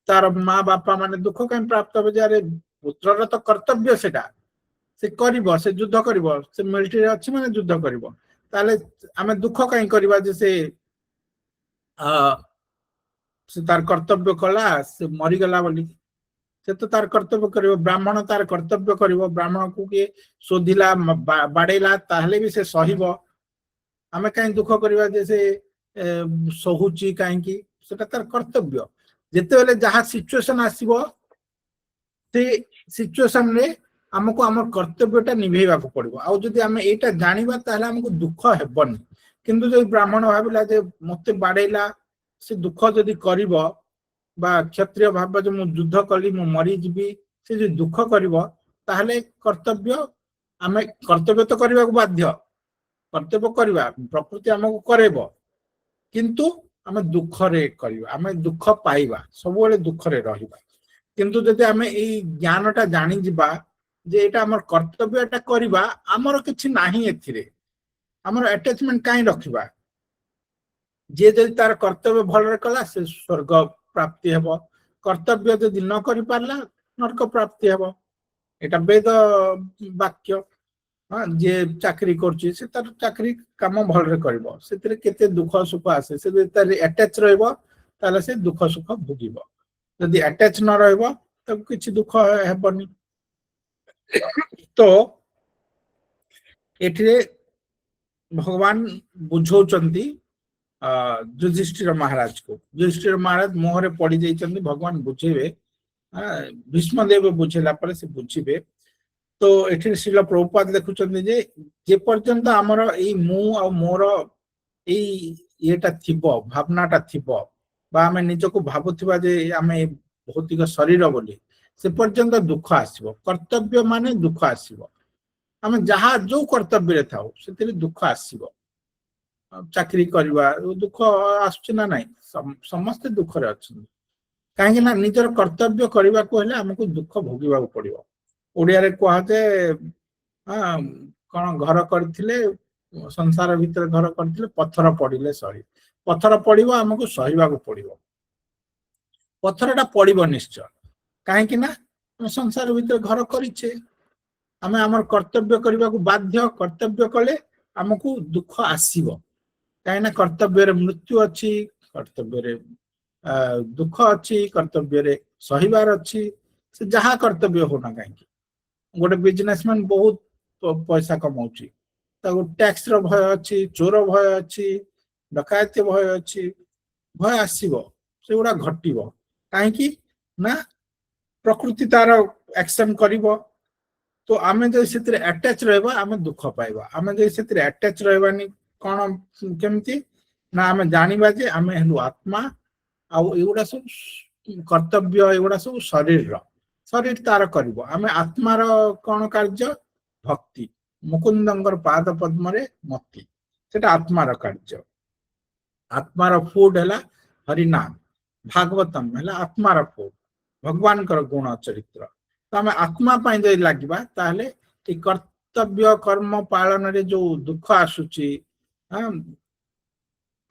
तार माँ बापा माने दुख काई प्राप्त हबो जे अरे पुत्रर तो कर्तव्य सेटा से करिवो से युद्ध करिवो से मिलिटरी अछि माने युद्ध करिवो ताले आमे दुख काई करिवा जे से तार कर्तव्य कला से मरि गला बोली से तो तार कर्तव्य करिवो ब्राह्मण तार कर्तव्य करिवो ब्राह्मण को के शोधिला बाडेला ताहले भी से सहिबो आमे काई दुख करिवा जे से सहुची काई की सेटा तार कर्तव्य जेते बेले जहा सिचुएशन आसीबो से सिचुएशन रे हमको हमर कर्तव्यटा निभेबा को पड़िबो आ जदी हमें एटा जानिबा ताहले हमको दुख हेबनी किंतु जो ब्राह्मण भाबिला जे मते बाडेला से दुख जदी करिवो बा क्षत्रिय भाव जो मु युद्ध कली मु मरि जीवी से जो दुख करिवो ताहले कर्तव्य हमें कर्तव्य तो करबा को बाध्य कर्तव्य करबा प्रकृति हमको करेबो किंतु हमें दुख रे करबा हमें दुख पाइबा सब बेले दुख रे रहिबा किंतु जदि हमें ए ज्ञानटा जानि जिबा ଯେ ଏଇଟା ଆମର କର୍ତ୍ତବ୍ୟ, ଏଟା କରିବା, ଆମର କିଛି ନାହିଁ ଏଥିରେ, ଆମର ଆଟାଚମେଣ୍ଟ କାହିଁ ରଖିବା। ଯିଏ ଯଦି ତାର କର୍ତ୍ତବ୍ୟ ଭଲରେ କଲା ସେ ସ୍ୱର୍ଗ ପ୍ରାପ୍ତି ହେବ, କର୍ତ୍ତବ୍ୟ ଯଦି ନ କରି ପାରିଲା ନରକ ପ୍ରାପ୍ତି ହେବ। ଏଟା ବେଦ ବାକ୍ୟ। ହଁ, ଯିଏ ଚାକିରି କରୁଛି ସେ ତାର ଚାକିରି କାମ ଭଲରେ କରିବ, ସେଥିରେ କେତେ ଦୁଃଖ ସୁଖ ଆସେ, ସେ ଯଦି ତାର ଆଟାଚ ରହିବ ତାହେଲେ ସେ ଦୁଃଖ ସୁଖ ଭୋଗିବ, ଯଦି ଆଟାଚ ନ ରହିବ ତାକୁ କିଛି ଦୁଃଖ ହେବନି। ତ ଏଠିରେ ଭଗବାନ ବୁଝଉଛନ୍ତି ଯୁଧିଷ୍ଠିର ମହାରାଜକୁ। ଯୁଧିଷ୍ଠିର ମହାରାଜ ମୋହରେ ପଡି ଯାଇଛନ୍ତି, ଭଗବାନ ବୁଝେଇବେ, ଭୀଷ୍ମଦେବ ବୁଝେଇଲା ପରେ ସେ ବୁଝିବେ। ତ ଏଠି ଶ୍ରୀଲ ପ୍ରଭୁପାଦ ଦେଖୁଛନ୍ତି ଯେ ଯେ ପର୍ଯ୍ୟନ୍ତ ଆମର ଏଇ ମୁଁ ଆଉ ମୋର ଏଇ ଇଏଟା ଥିବ, ଭାବନାଟା ଥିବ, ବା ଆମେ ନିଜକୁ ଭାବୁଥିବା ଯେ ଆମେ ଭୌତିକ ଶରୀର ବୋଲି, ସେ ପର୍ଯ୍ୟନ୍ତ ଦୁଃଖ ଆସିବ। କର୍ତ୍ତବ୍ୟ ମାନେ ଦୁଃଖ ଆସିବ। ଆମେ ଯାହା ଯୋଉ କର୍ତ୍ତବ୍ୟରେ ଥାଉ ସେଥିରେ ଦୁଃଖ ଆସିବ। ଚାକିରି କରିବା ଦୁଃଖ ଆସୁଛି ନା ନାଇଁ, ସମସ୍ତେ ଦୁଃଖରେ ଅଛନ୍ତି। କାହିଁକି ନା ନିଜର କର୍ତ୍ତବ୍ୟ କରିବାକୁ ହେଲେ ଆମକୁ ଦୁଃଖ ଭୋଗିବାକୁ ପଡିବ। ଓଡିଆରେ କୁହାଯାଏ କଣ, ଘର କରିଥିଲେ, ସଂସାର ଭିତରେ ଘର କରିଥିଲେ, ପଥର ପଡିଲେ ସହି। ପଥର ପଡିବ, ଆମକୁ ସହିବାକୁ ପଡିବ। ପଥରଟା ପଡିବ ନିଶ୍ଚୟ, କାହିଁକି ନା ଆମେ ସଂସାର ଭିତରେ ଘର କରିଛେ, ଆମେ ଆମର କର୍ତ୍ତବ୍ୟ କରିବାକୁ ବାଧ୍ୟ। କର୍ତ୍ତବ୍ୟ କଲେ ଆମକୁ ଦୁଃଖ ଆସିବ, କାହିଁକିନା କର୍ତ୍ତବ୍ୟରେ ମୃତ୍ୟୁ ଅଛି, କର୍ତ୍ତବ୍ୟରେ ଦୁଃଖ ଅଛି, କର୍ତ୍ତବ୍ୟରେ ସହିବାର ଅଛି। ସେ ଯାହା କର୍ତ୍ତବ୍ୟ ହଉନା କାହିଁକି, ଗୋଟେ ବିଜନେସମ୍ୟାନ ବହୁତ ପଇସା କମାଉଛି, ତାକୁ ଟ୍ୟାକ୍ସ ର ଭୟ ଅଛି, ଚୋର ଭୟ ଅଛି, ଡକାୟତି ଭୟ ଅଛି, ଭୟ ଆସିବ, ସେଗୁଡା ଘଟିବ। କାହିଁକି ନା ପ୍ରକୃତି ତାର ଆକ୍ସନ କରିବ। ତ ଆମେ ଯଦି ସେଥିରେ ଆଟାଚ ରହିବା ଆମେ ଦୁଃଖ ପାଇବା। ଆମେ ଯଦି ସେଥିରେ ଆଟାଚ ରହିବାନି, କଣ କେମିତି ନା ଆମେ ଜାଣିବା ଯେ ଆମେ ହେଲୁ ଆତ୍ମା, ଆଉ ଏଗୁଡା ସବୁ କର୍ତ୍ତବ୍ୟ, ଏଗୁଡା ସବୁ ଶରୀରର, ଶରୀର ତାର କରିବ। ଆମେ ଆତ୍ମାର କଣ କାର୍ଯ୍ୟ? ଭକ୍ତି, ମୁକୁନ୍ଦଙ୍କର ପାଦ ପଦ୍ମରେ ମତି, ସେଟା ଆତ୍ମାର କାର୍ଯ୍ୟ। ଆତ୍ମାର ଫୁଡ ହେଲା ହରିନାମ, ଭାଗବତମ ହେଲା ଆତ୍ମାର ଫୁଡ, ଭଗବାନଙ୍କର ଗୁଣ ଚରିତ୍ର। ତ ଆମେ ଆତ୍ମା ପାଇଁ ଯଦି ଲାଗିବା ତାହେଲେ ଏ କର୍ତ୍ତବ୍ୟ କର୍ମ ପାଳନରେ ଯୋଉ ଦୁଃଖ ଆସୁଛି,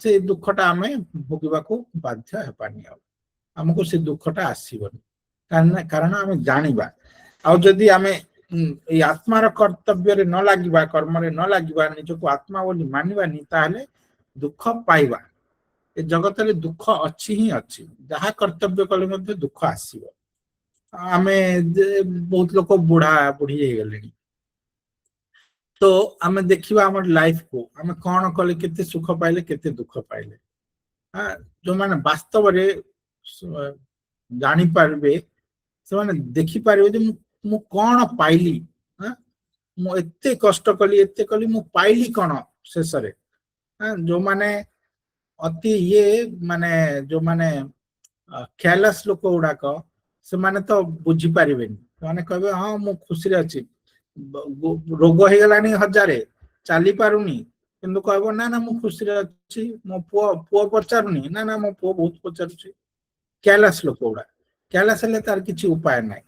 ସେ ଦୁଃଖଟା ଆମେ ଭୋଗିବାକୁ ବାଧ୍ୟ ହେବାନି, ଆଉ ଆମକୁ ସେ ଦୁଃଖଟା ଆସିବନି। କାରଣ ଆମେ ଜାଣିବା। ଆଉ ଯଦି ଆମେ ଏଇ ଆତ୍ମାର କର୍ତ୍ତବ୍ୟରେ ନ ଲାଗିବା, କର୍ମରେ ନ ଲାଗିବା, ନିଜକୁ ଆତ୍ମା ବୋଲି ମାନିବାନି, ତାହେଲେ ଦୁଃଖ ପାଇବା। ଏ ଜଗତରେ ଦୁଃଖ ଅଛି ହିଁ ଅଛି, ଯାହା କର୍ତ୍ତବ୍ୟ କଲେ ମଧ୍ୟ ଦୁଃଖ ଆସିବ। ଆମେ ବହୁତ ଲୋକ ବୁଢା ବୁଢୀ ହେଇଗଲେଣି, ତ ଆମେ ଦେଖିବା ଆମର ଲାଇଫକୁ, ଆମେ କଣ କଲେ, କେତେ ସୁଖ ପାଇଲେ, କେତେ ଦୁଃଖ ପାଇଲେ। ଯୋଉମାନେ ବାସ୍ତବରେ ଜାଣିପାରିବେ, ସେମାନେ ଦେଖିପାରିବେ ଯେ ମୁଁ କଣ ପାଇଲି, ମୁଁ ଏତେ କଷ୍ଟ କଲି, ଏତେ କଲି, ମୁଁ ପାଇଲି କଣ ଶେଷରେ। ଯୋଉମାନେ ଅତି ମାନେ ଯୋଉମାନେ ଖ୍ୟାଲସ୍ ଲୋକ ଗୁଡାକ, ସେମାନେ ତ ବୁଝିପାରିବେନି। ସେମାନେ କହିବେ ହଁ ମୁଁ ଖୁସିରେ ଅଛି, ରୋଗ ହେଇଗଲାଣି 1000, ଚାଲି ପାରୁନି, କିନ୍ତୁ କହିବ ନା ନା ମୁଁ ଖୁସିରେ ଅଛି। ମୋ ପୁଅ ପଚାରୁନି, ନା ନା ମୋ ପୁଅ ବହୁତ ପଚାରୁଛି। ଖ୍ୟାଲସ୍ ଲୋକ ଗୁଡା, ଖ୍ୟାଲସ୍ ହେଲେ ତାର କିଛି ଉପାୟ ନାହିଁ,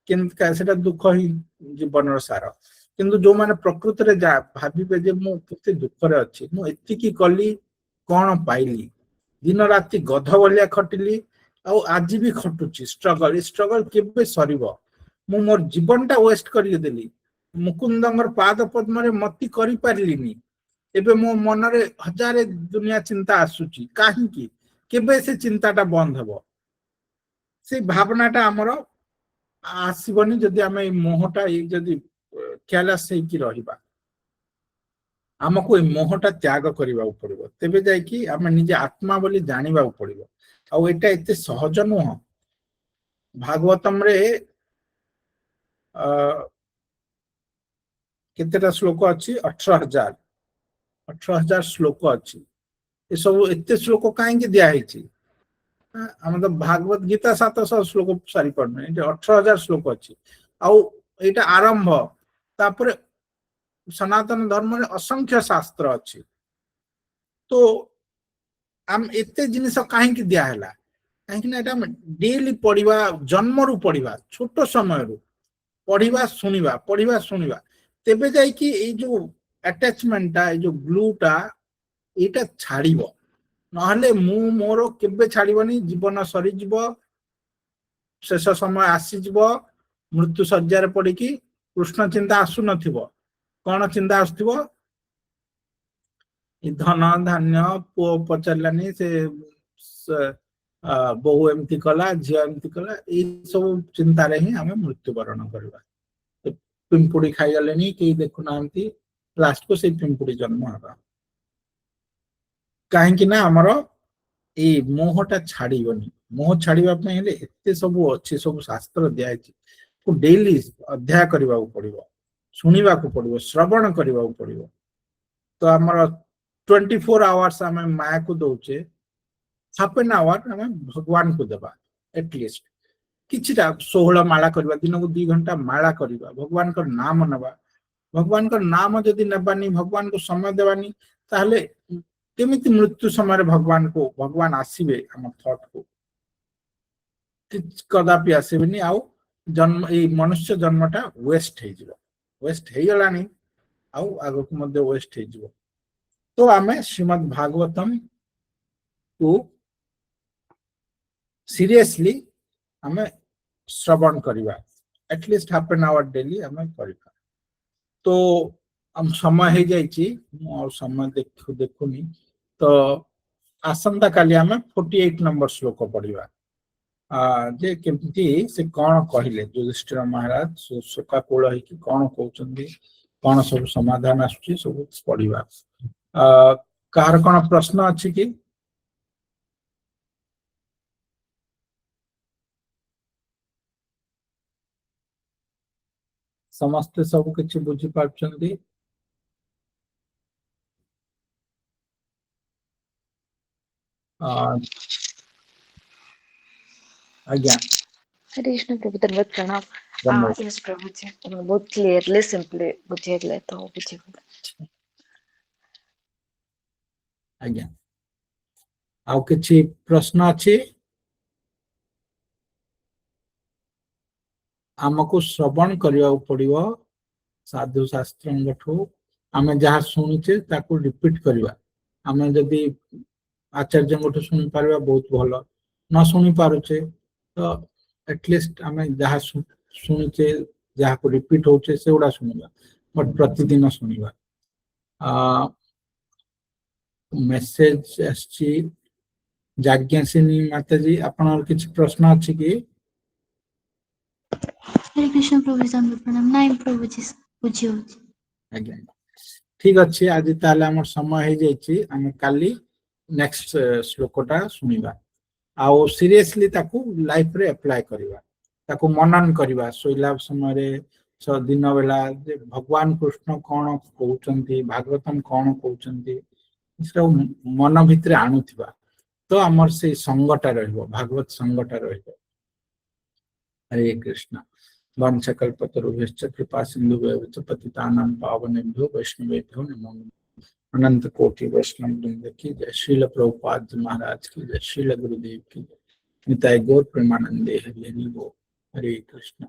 କିନ୍ତୁ ସେଟା ଦୁଃଖ ହିଁ ଜୀବନର ସାର। କିନ୍ତୁ ଯୋଉମାନେ ପ୍ରକୃତରେ ଭାବିବେ ଯେ ମୁଁ କେତେ ଦୁଃଖରେ ଅଛି, ମୁଁ ଏତିକି କଲି, କଣ ପାଇଲି? ଦିନ ରାତି ଗଧ ଭଳିଆ ଖଟିଲି, ଆଉ ଆଜି ବି ଖଟୁଛି, ଷ୍ଟ୍ରଗଲ କେବେ ସରିବ? ମୁଁ ମୋର ଜୀବନଟା ୱେଷ୍ଟ କରିକି ଦେଲି, ମୁକୁନ୍ଦଙ୍କର ପାଦ ପଦ୍ମରେ ମତି କରିପାରିଲିନି। ଏବେ ମୋ ମନରେ 1000 ଦୁନିଆ ଚିନ୍ତା ଆସୁଛି, କାହିଁକି? କେବେ ସେ ଚିନ୍ତାଟା ବନ୍ଦ ହେବ? ସେଇ ଭାବନାଟା ଆମର ଆସିବନି ଯଦି ଆମେ ଏଇ ମୋହଟା, ଏଇ ଯଦି ଖ୍ୟାଲସ୍ ହେଇକି ରହିବା। ଆମକୁ ଏଇ ମୋହଟା ତ୍ୟାଗ କରିବାକୁ ପଡିବ, ତେବେ ଯାଇକି ଆମେ ନିଜେ ଆତ୍ମା ବୋଲି ଜାଣିବାକୁ ପଡିବ। ଆଉ ଏଇଟା ଏତେ ସହଜ ନୁହଁ। ଭାଗବତମରେ କେତେଟା ଶ୍ଲୋକ ଅଛି? 18,000 ଶ୍ଲୋକ ଅଛି। ଏସବୁ ଏତେ ଶ୍ଲୋକ କାହିଁକି ଦିଆହେଇଛି? ଆମେ ତ ଭାଗବତ ଗୀତା 700 ଶ୍ଲୋକ ସାରିପାରୁନେ, ଏଠି 18,000 ଶ୍ଲୋକ ଅଛି। ଆଉ ଏଇଟା ଆରମ୍ଭ, ତାପରେ ସନାତନ ଧର୍ମରେ ଅସଂଖ୍ୟ ଶାସ୍ତ୍ର ଅଛି। ତ ଆମେ ଏତେ ଜିନିଷ କାହିଁକି ଦିଆହେଲା? କାହିଁକି ନା ଏଟା ଆମେ ଡେଲି ପଢିବା, ଜନ୍ମରୁ ପଢିବା, ଛୋଟ ସମୟରୁ पढ़िबा शुणिबा तेबे जाई कि ए जो अटैचमेंट टा ए जो ग्लू टा एटा छाड़िबो नहले मु मोर केबे छाड़िबनी जीवन सरी जीवो शेष समय आसी जीवो मृत्यु सज्जार पड़ी कि कृष्ण चिंता आसु नथिबो कौन चिंता आसुथिबो धन धान्य पुओ पचारानी से बहु एमती कला झी एमती कला ये सब चिंतार ही आम मृत्युवरण करवा पिंपुड़ी खाई गले कई देखुना लास्ट को से पिंपुड़ी जन्म होगा कहीं आमर ये मोहटा छाड़बनी मोह छाड़ा एत सब अच्छे सब शास्त्र दिखाई डेली अध्याय करने पड़ो शुणा पड़ो श्रवण करने पड़ो तो आमर 24 आवर्स आम माया को दौचे हाफ एन आवर आम भगवान को देवा एटलिस्ट किछिटा 16 माला करवा दिन को 2 घंटा माला करवा भगवान का नाम नवा भगवान का नाम जदि नबानी भगवान को समय देवानी ताहले केमिति मृत्यु समय भगवान आसीबे हम थॉट को कदापि आसीबेनी आउ जन्म ए मनुष्य जन्मटा वेस्ट हे जिवो वेस्ट हे गलानी आउ आगो को मध्ये वेस्ट हे जिवो तो आमे श्रीमद् भागवतम को सीरियसली आमे श्रवण करिवा at least half an hour daily आमे करिवा तो हम समय हे जाइछि और समय देखुनी तो आसंता काली आमे 48 नंबर श्लोक पढ़िवा जे केमती से कौन कहले युधिष्ठिर महाराज शोकाकुल है कि कौन कहउचंदी कौन सब समाधान आसुची सब पढ़िवा कार कौन प्रश्न अछि कि समस्ते सब किछि बुझी पाछंदी आज्ञा हरे कृष्ण प्रभु धन्यवाद प्रणाम धन्यवाद यस प्रभु जी बहुत क्लियरली सिंपली बुझेले तो बुझे आज्ञा आउ किछि प्रश्न अछि आमको श्रवण करने पड़ो साधु शास्त्र आम जहाँ शुणुचे ताको रिपीट करवा आम जदि आचार्य शुणी पार बहुत भल न शुणी पारुचे तो एटलिस्ट आम जहाँ शुणुचे जहाँ को रिपीट होचे से गुड़ा शुणा बट प्रतिदिन शुणा मेसेज आसी जाज्ञासिनी माताजी आपन किछि प्रश्न अछि कि हरे कृष्ण प्रभु जी प्रणाम नाइ प्रभु जी बुझियो आज्ञा ठीक अच्छे आज ताले हमर समय हो जाइछि हम काली नेक्स्ट श्लोकटा सुनिबा आउ सीरियसली ताकू लाइफ रे अप्लाई करबा ताकू मनन करबा सोइला समय रे दिन बेला जे भगवान कृष्ण कौन कहउचंती भागवतम कौन कहउचंती सब मन भितर आणुथिबा तो हमर से संगटा रहबो भागवत संगटा रहबो हरे कृष्ण वंशकल्पतरुभ्यश्च कृपा सिन्धुभ्यः च पतितानां पावनेभ्यो वैष्णवेभ्यो नमो नमः अनंत कोटि वैष्णव वृंद की जय श्रील प्रभुपाद महाराज की जय श्रील गुरुदेव की जय निताय गौर प्रेमानंदे हरि बोल हरे कृष्ण।